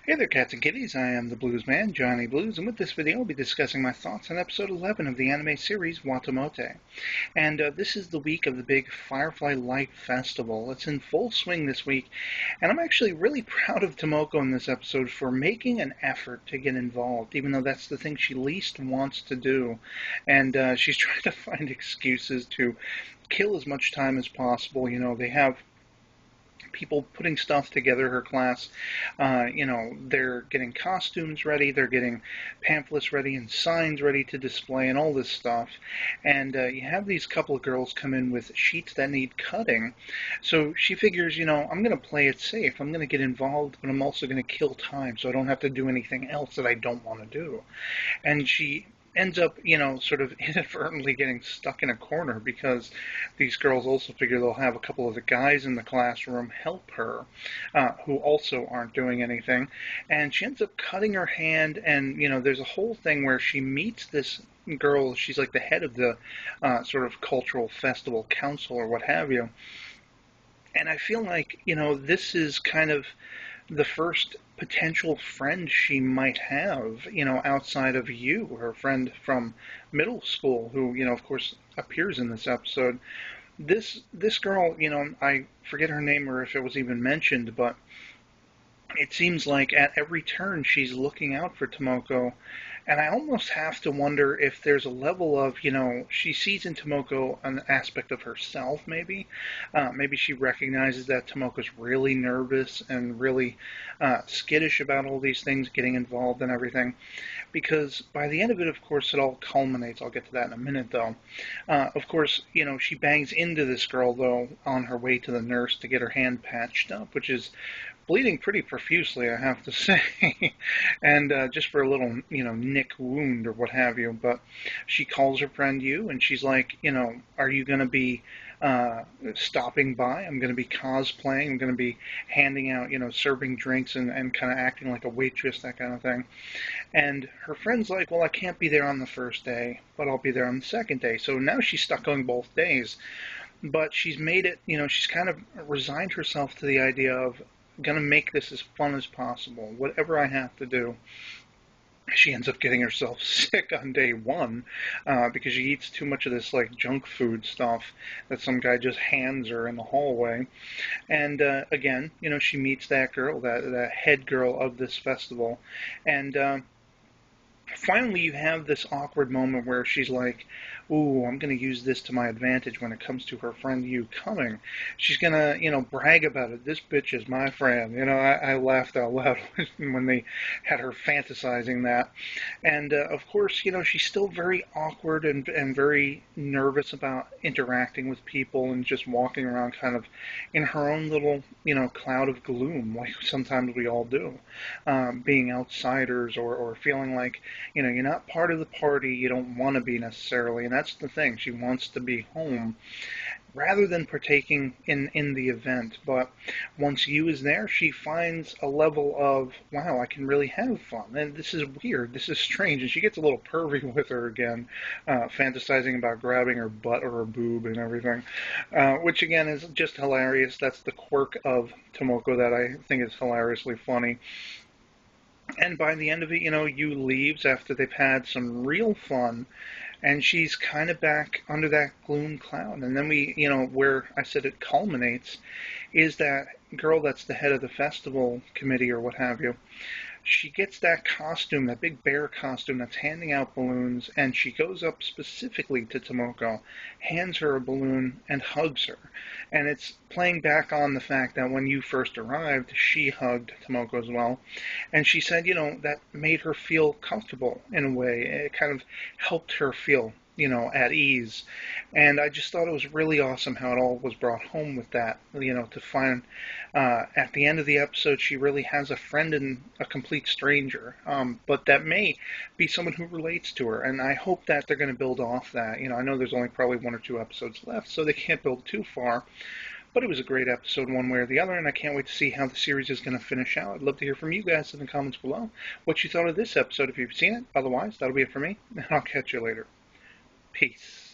Hey there, cats and kitties. I am the Blues Man, Johnny Blues, and with this video, I'll be discussing my thoughts on episode 11 of the anime series WataMote. And this is the week of the big Firefly Light Festival. It's in full swing this week, and I'm actually really proud of Tomoko in this episode for making an effort to get involved, even though that's the thing she least wants to do. And she's trying to find excuses to kill as much time as possible. They have people putting stuff together, her class. They're getting costumes ready, they're getting pamphlets ready and signs ready to display and all this stuff. And you have these couple of girls come in with sheets that need cutting. So she figures, I'm going to play it safe. I'm going to get involved, but I'm also going to kill time so I don't have to do anything else that I don't want to do. And she ends up, sort of inadvertently getting stuck in a corner because these girls also figure they'll have a couple of the guys in the classroom help her, who also aren't doing anything. And she ends up cutting her hand, and, there's a whole thing where she meets this girl. She's like the head of the sort of cultural festival council or what have you. And I feel like, this is kind of the first potential friend she might have, outside of you, her friend from middle school, who, of course, appears in this episode. This girl, I forget her name or if it was even mentioned, but it seems like at every turn she's looking out for Tomoko. And I almost have to wonder if there's a level of, she sees in Tomoko an aspect of herself, maybe. Maybe she recognizes that Tomoko's really nervous and really skittish about all these things, getting involved and everything. Because by the end of it, of course, it all culminates. I'll get to that in a minute, though. Of course, she bangs into this girl, though, on her way to the nurse to get her hand patched up, which is bleeding pretty profusely, I have to say, and just for a little, nick wound or what have you. But she calls her friend you, and she's like, are you going to be stopping by? I'm going to be cosplaying. I'm going to be handing out, serving drinks and kind of acting like a waitress, that kind of thing. And her friend's like, well, I can't be there on the first day, but I'll be there on the second day. So now she's stuck going both days. But she's made it, she's kind of resigned herself to the idea of going to make this as fun as possible, whatever I have to do. She ends up getting herself sick on day one because she eats too much of this like junk food stuff that some guy just hands her in the hallway. And again, she meets that girl, that head girl of this festival, and finally you have this awkward moment where she's like, ooh, I'm going to use this to my advantage when it comes to her friend you coming. She's going to, brag about it. This bitch is my friend. I laughed out loud when they had her fantasizing that. And, of course, she's still very awkward and very nervous about interacting with people and just walking around kind of in her own little, cloud of gloom, like sometimes we all do. Being outsiders or feeling like, you're not part of the party, you don't want to be necessarily, and that's the thing. She wants to be home rather than partaking in the event. But once you is there, she finds a level of, wow, I can really have fun. And this is weird. This is strange. And she gets a little pervy with her again, fantasizing about grabbing her butt or her boob and everything, which again is just hilarious. That's the quirk of Tomoko that I think is hilariously funny. And by the end of it, you leaves after they've had some real fun, and she's kind of back under that gloom cloud. And then we, where I said it culminates, is that girl that's the head of the festival committee or what have you. She gets that costume, that big bear costume that's handing out balloons, and she goes up specifically to Tomoko, hands her a balloon, and hugs her. And it's playing back on the fact that when you first arrived, she hugged Tomoko as well. And she said, that made her feel comfortable in a way. It kind of helped her feel at ease. And I just thought it was really awesome how it all was brought home with that, to find at the end of the episode she really has a friend in a complete stranger, but that may be someone who relates to her. And I hope that they're going to build off that. I know there's only probably one or two episodes left, so they can't build too far. But it was a great episode one way or the other, and I can't wait to see how the series is going to finish out. I'd love to hear from you guys in the comments below what you thought of this episode if you've seen it. Otherwise, that'll be it for me, and I'll catch you later. Peace.